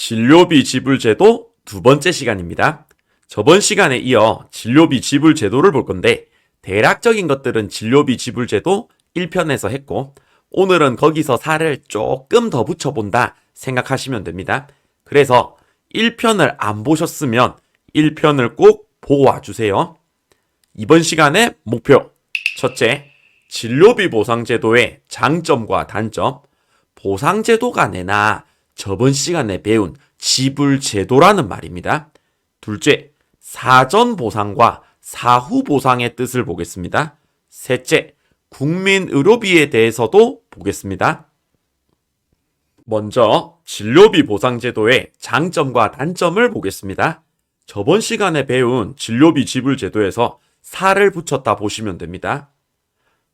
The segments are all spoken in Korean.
진료비 지불 제도 두 번째 시간입니다. 저번 시간에 이어 진료비 지불 제도를 볼 건데 대략적인 것들은 진료비 지불 제도 1편에서 했고 오늘은 거기서 살을 조금 더 붙여본다 생각하시면 됩니다. 그래서 1편을 안 보셨으면 1편을 꼭 보고 와주세요. 이번 시간의 목표 첫째, 진료비 보상제도의 장점과 단점. 보상제도가 내나 저번 시간에 배운 지불제도라는 말입니다. 둘째, 사전 보상과 사후 보상의 뜻을 보겠습니다. 셋째, 국민의료비에 대해서도 보겠습니다. 먼저 진료비 보상제도의 장점과 단점을 보겠습니다. 저번 시간에 배운 진료비 지불제도에서 살을 붙였다 보시면 됩니다.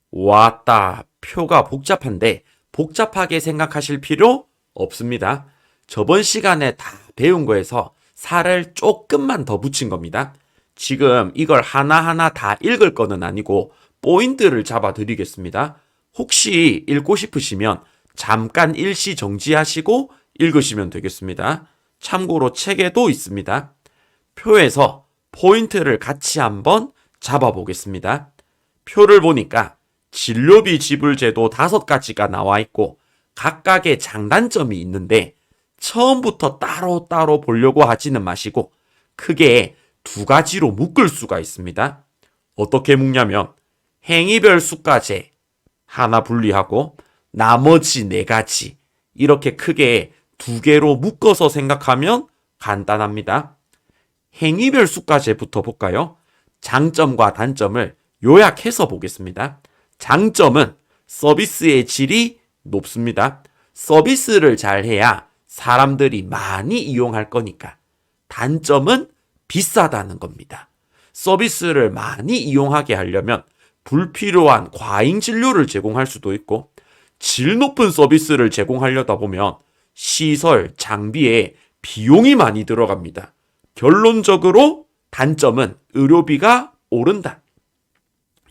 왔다, 표가 복잡한데 복잡하게 생각하실 필요 없습니다. 저번 시간에 다 배운 거에서 살을 조금만 더 붙인 겁니다. 지금 이걸 하나하나 다 읽을 거는 아니고 포인트를 잡아 드리겠습니다. 혹시 읽고 싶으시면 잠깐 일시 정지하시고 읽으시면 되겠습니다. 참고로 책에도 있습니다. 표에서 포인트를 같이 한번 잡아 보겠습니다. 표를 보니까 진료비 지불제도 5가지가 나와 있고 각각의 장단점이 있는데 처음부터 따로따로 보려고 하지는 마시고 크게 2가지로 묶을 수가 있습니다. 어떻게 묶냐면 행위별 수가제 하나 분리하고 나머지 4가지 이렇게 크게 2개로 묶어서 생각하면 간단합니다. 행위별 수가제부터 볼까요? 장점과 단점을 요약해서 보겠습니다. 장점은 서비스의 질이 높습니다. 서비스를 잘해야 사람들이 많이 이용할 거니까. 단점은 비싸다는 겁니다. 서비스를 많이 이용하게 하려면 불필요한 과잉 진료를 제공할 수도 있고 질 높은 서비스를 제공하려다 보면 시설, 장비에 비용이 많이 들어갑니다. 결론적으로 단점은 의료비가 오른다.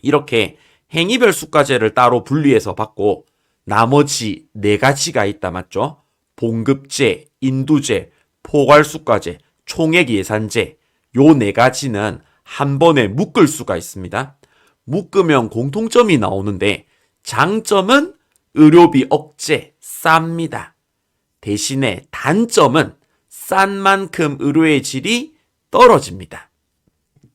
이렇게 행위별 수가제를 따로 분리해서 받고 나머지 4가지가 있다 맞죠? 봉급제, 인두제, 포괄수가제, 총액예산제 요 4가지는 한 번에 묶을 수가 있습니다. 묶으면 공통점이 나오는데 장점은 의료비 억제, 쌉니다. 대신에 단점은 싼 만큼 의료의 질이 떨어집니다.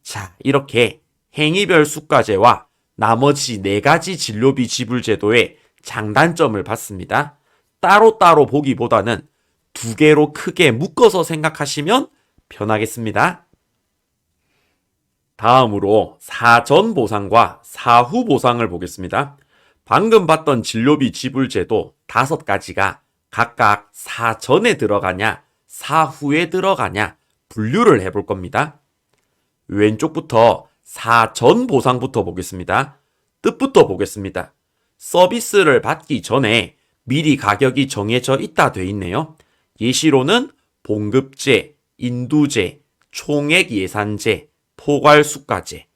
자, 이렇게 행위별 수가제와 나머지 4가지 진료비 지불제도의 장단점을 봤습니다. 따로따로 보기보다는 2개로 크게 묶어서 생각하시면 편하겠습니다. 다음으로 사전 보상과 사후 보상을 보겠습니다. 방금 봤던 진료비 지불제도 5가지가 각각 사전에 들어가냐 사후에 들어가냐 분류를 해볼 겁니다. 왼쪽부터 사전 보상부터 보겠습니다. 뜻부터 보겠습니다. 서비스를 받기 전에 미리 가격이 정해져 있다 돼 있네요. 예시로는 봉급제, 인두제, 총액예산제, 포괄수가제.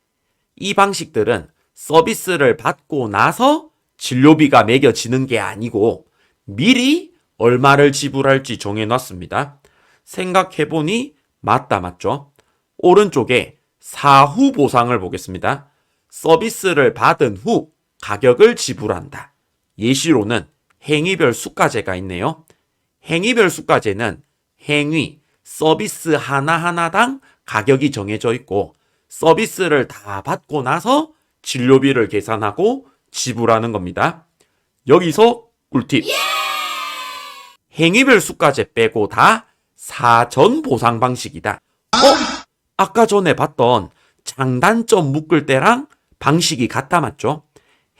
이 방식들은 서비스를 받고 나서 진료비가 매겨지는 게 아니고 미리 얼마를 지불할지 정해놨습니다. 생각해보니 맞다 맞죠? 오른쪽에 사후 보상을 보겠습니다. 서비스를 받은 후 가격을 지불한다. 예시로는 행위별 수가제가 있네요. 행위별 수가제는 행위, 서비스 하나하나당 가격이 정해져 있고 서비스를 다 받고 나서 진료비를 계산하고 지불하는 겁니다. 여기서 꿀팁. 행위별 수가제 빼고 다 사전 보상 방식이다. 아까 전에 봤던 장단점 묶을 때랑 방식이 같다 맞죠?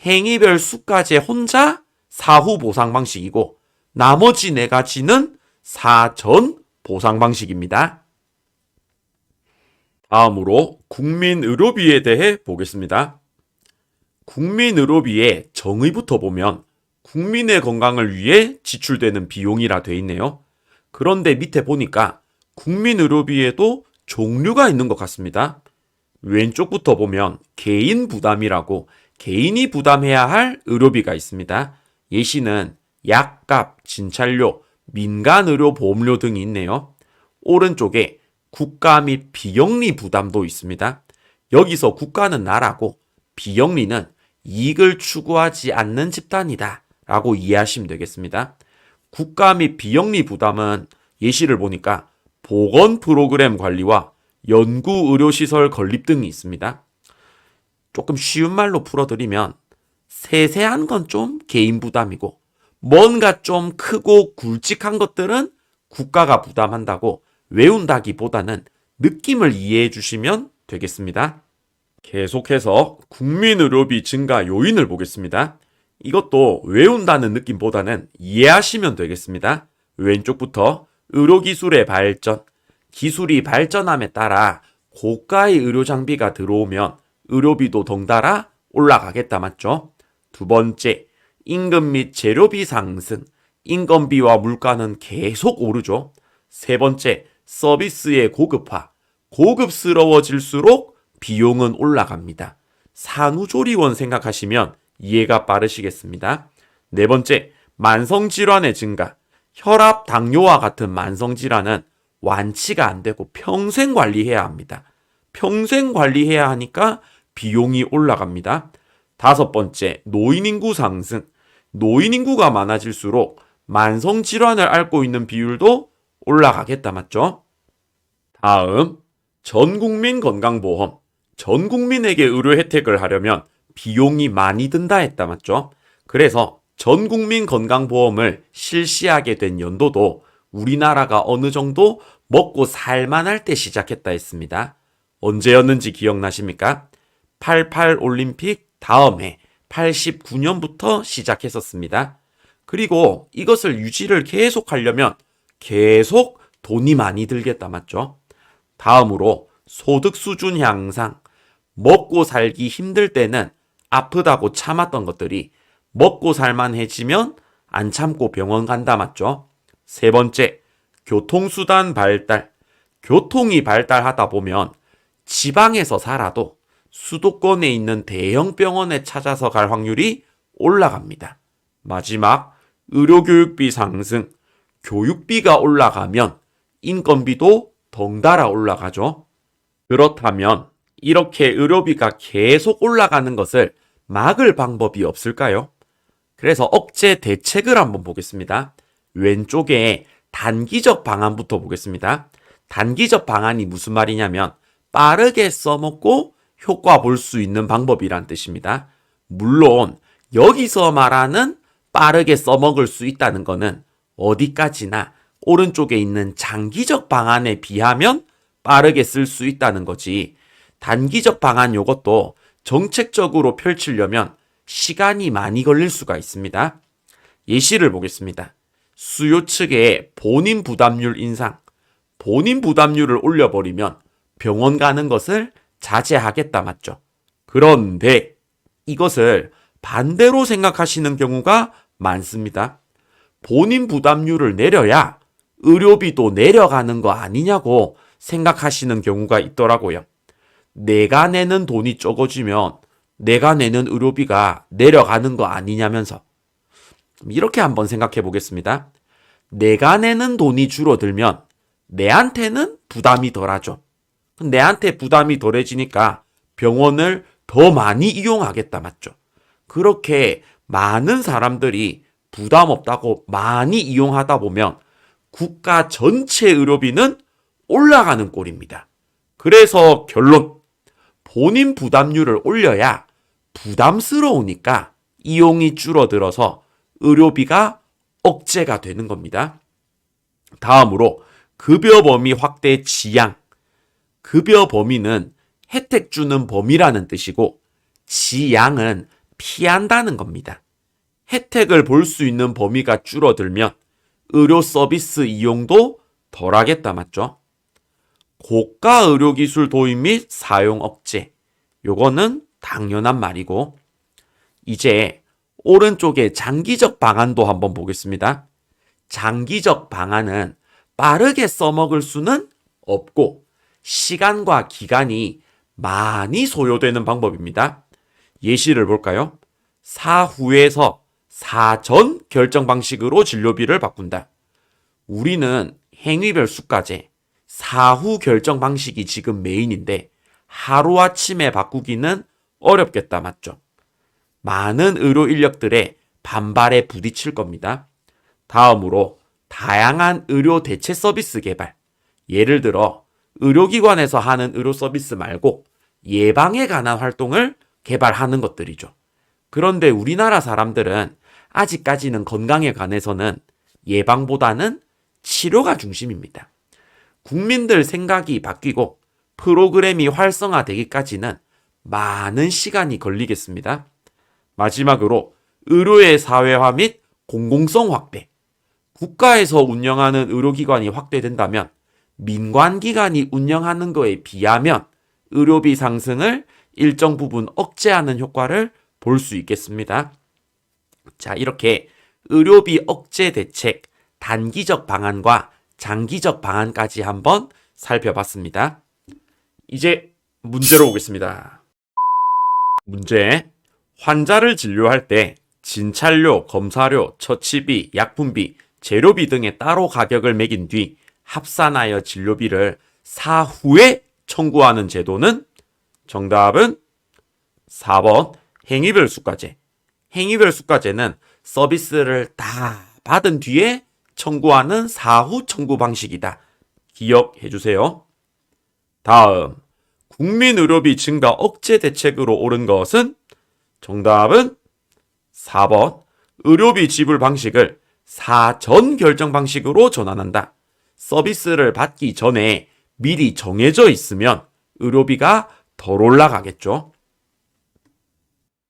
행위별 수가제 혼자 사후 보상 방식이고 나머지 4가지는 사전 보상 방식입니다. 다음으로 국민의료비에 대해 보겠습니다. 국민의료비의 정의부터 보면 국민의 건강을 위해 지출되는 비용이라 돼 있네요. 그런데 밑에 보니까 국민의료비에도 종류가 있는 것 같습니다. 왼쪽부터 보면 개인 부담이라고 개인이 부담해야 할 의료비가 있습니다. 예시는 약값, 진찰료, 민간의료보험료 등이 있네요. 오른쪽에 국가 및 비영리 부담도 있습니다. 여기서 국가는 나라고 비영리는 이익을 추구하지 않는 집단이다 라고 이해하시면 되겠습니다. 국가 및 비영리 부담은 예시를 보니까 보건 프로그램 관리와 연구의료시설 건립 등이 있습니다. 조금 쉬운 말로 풀어드리면 세세한 건 좀 개인 부담이고 뭔가 좀 크고 굵직한 것들은 국가가 부담한다고 외운다기보다는 느낌을 이해해 주시면 되겠습니다. 계속해서 국민의료비 증가 요인을 보겠습니다. 이것도 외운다는 느낌보다는 이해하시면 되겠습니다. 왼쪽부터 의료기술의 발전, 기술이 발전함에 따라 고가의 의료장비가 들어오면 의료비도 덩달아 올라가겠다 맞죠? 두 번째, 임금 및 재료비 상승, 인건비와 물가는 계속 오르죠. 세 번째, 서비스의 고급화, 고급스러워질수록 비용은 올라갑니다. 산후조리원 생각하시면 이해가 빠르시겠습니다. 네 번째, 만성질환의 증가, 혈압, 당뇨와 같은 만성질환은 완치가 안 되고 평생 관리해야 합니다. 평생 관리해야 하니까 비용이 올라갑니다. 다섯 번째, 노인인구 상승. 노인인구가 많아질수록 만성질환을 앓고 있는 비율도 올라가겠다 맞죠? 다음, 전국민 건강보험. 전 국민에게 의료 혜택을 하려면 비용이 많이 든다 했다 맞죠? 그래서 전 국민 건강보험을 실시하게 된 연도도 우리나라가 어느 정도 먹고 살만할 때 시작했다 했습니다. 언제였는지 기억나십니까? 88 올림픽 다음해 89년부터 시작했었습니다. 그리고 이것을 유지를 계속 하려면 계속 돈이 많이 들겠다 맞죠? 다음으로 소득 수준 향상. 먹고 살기 힘들 때는 아프다고 참았던 것들이 먹고 살만해지면 안 참고 병원 간다 맞죠? 세 번째, 교통수단 발달. 교통이 발달하다 보면 지방에서 살아도 수도권에 있는 대형 병원에 찾아서 갈 확률이 올라갑니다. 마지막, 의료교육비 상승. 교육비가 올라가면 인건비도 덩달아 올라가죠. 그렇다면 이렇게 의료비가 계속 올라가는 것을 막을 방법이 없을까요? 그래서 억제 대책을 한번 보겠습니다. 왼쪽에 단기적 방안부터 보겠습니다. 단기적 방안이 무슨 말이냐면 빠르게 써먹고 효과 볼 수 있는 방법이란 뜻입니다. 물론 여기서 말하는 빠르게 써먹을 수 있다는 것은 어디까지나 오른쪽에 있는 장기적 방안에 비하면 빠르게 쓸 수 있다는 거지. 단기적 방안 요것도 정책적으로 펼치려면 시간이 많이 걸릴 수가 있습니다. 예시를 보겠습니다. 수요 측의 본인 부담률 인상. 본인 부담률을 올려버리면 병원 가는 것을 자제하겠다 맞죠? 그런데 이것을 반대로 생각하시는 경우가 많습니다. 본인 부담률을 내려야 의료비도 내려가는 거 아니냐고 생각하시는 경우가 있더라고요. 내가 내는 돈이 적어지면 내가 내는 의료비가 내려가는 거 아니냐면서. 이렇게 한번 생각해 보겠습니다. 내가 내는 돈이 줄어들면 내한테는 부담이 덜하죠. 내한테 부담이 덜해지니까 병원을 더 많이 이용하겠다 맞죠? 그렇게 많은 사람들이 부담 없다고 많이 이용하다 보면 국가 전체 의료비는 올라가는 꼴입니다. 그래서 결론, 본인 부담률을 올려야 부담스러우니까 이용이 줄어들어서 의료비가 억제가 되는 겁니다. 다음으로 급여 범위 확대 지양. 급여 범위는 혜택 주는 범위라는 뜻이고 지양은 피한다는 겁니다. 혜택을 볼 수 있는 범위가 줄어들면 의료 서비스 이용도 덜하겠다 맞죠? 고가 의료기술 도입 및 사용 억제. 요거는 당연한 말이고 이제 오른쪽에 장기적 방안도 한번 보겠습니다. 장기적 방안은 빠르게 써먹을 수는 없고 시간과 기간이 많이 소요되는 방법입니다. 예시를 볼까요? 사후에서 사전 결정 방식으로 진료비를 바꾼다. 우리는 행위별 수가제, 사후 결정 방식이 지금 메인인데 하루아침에 바꾸기는 어렵겠다, 맞죠? 많은 의료 인력들의 반발에 부딪힐 겁니다. 다음으로 다양한 의료 대체 서비스 개발. 예를 들어 의료기관에서 하는 의료 서비스 말고 예방에 관한 활동을 개발하는 것들이죠. 그런데 우리나라 사람들은 아직까지는 건강에 관해서는 예방보다는 치료가 중심입니다. 국민들 생각이 바뀌고 프로그램이 활성화되기까지는 많은 시간이 걸리겠습니다. 마지막으로 의료의 사회화 및 공공성 확대. 국가에서 운영하는 의료기관이 확대된다면 민관기관이 운영하는 것에 비하면 의료비 상승을 일정 부분 억제하는 효과를 볼 수 있겠습니다. 자, 이렇게 의료비 억제 대책, 단기적 방안과 장기적 방안까지 한번 살펴봤습니다. 이제 문제로 오겠습니다. 문제. 환자를 진료할 때 진찰료, 검사료, 처치비, 약품비, 재료비 등에 따로 가격을 매긴 뒤 합산하여 진료비를 사후에 청구하는 제도는? 정답은 4번 행위별 수가제. 행위별 수가제는 서비스를 다 받은 뒤에 청구하는 사후 청구 방식이다. 기억해 주세요. 다음, 국민의료비 증가 억제 대책으로 옳은 것은? 정답은 4번 의료비 지불 방식을 사전 결정 방식으로 전환한다. 서비스를 받기 전에 미리 정해져 있으면 의료비가 덜 올라가겠죠.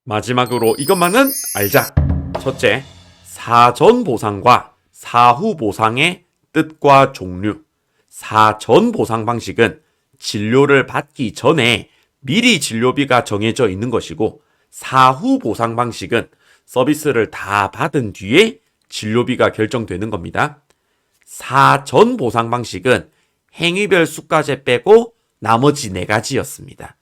마지막으로 이것만은 알자. 첫째, 사전 보상과 사후 보상의 뜻과 종류. 사전 보상 방식은 진료를 받기 전에 미리 진료비가 정해져 있는 것이고, 사후 보상 방식은 서비스를 다 받은 뒤에 진료비가 결정되는 겁니다. 사전 보상 방식은 행위별 수가제 빼고 나머지 4가지였습니다.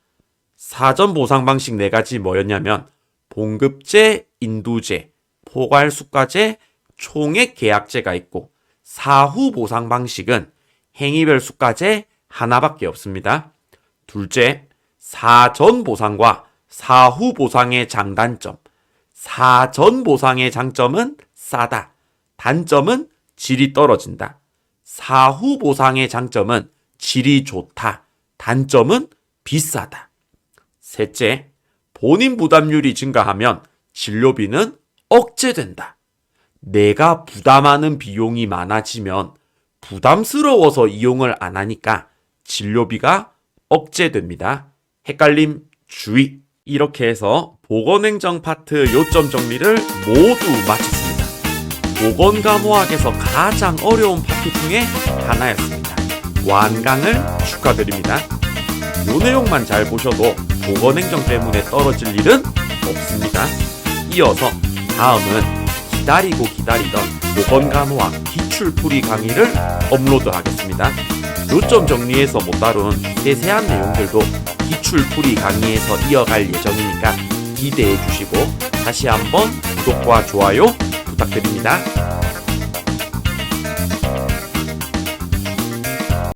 사전 보상 방식 4가지 뭐였냐면 봉급제, 인두제, 포괄수가제, 총액계약제가 있고, 사후 보상 방식은 행위별 수가제 하나밖에 없습니다. 둘째, 사전 보상과 사후 보상의 장단점. 사전 보상의 장점은 싸다. 단점은 질이 떨어진다. 사후 보상의 장점은 질이 좋다. 단점은 비싸다. 셋째, 본인 부담률이 증가하면 진료비는 억제된다. 내가 부담하는 비용이 많아지면 부담스러워서 이용을 안 하니까 진료비가 억제됩니다. 헷갈림 주의. 이렇게 해서 보건행정 파트 요점 정리를 모두 마쳤습니다. 보건감호학에서 가장 어려운 파트 중에 하나였습니다. 완강을 축하드립니다. 요 내용만 잘 보셔도 보건행정 때문에 떨어질 일은 없습니다. 이어서 다음은 기다리고 기다리던 보건감호학 기출풀이 강의를 업로드하겠습니다. 요점 정리해서 못 다룬 세세한 내용들도 기출풀이 강의에서 이어갈 예정이니까 기대해 주시고 다시 한번 구독과 좋아요 부탁드립니다.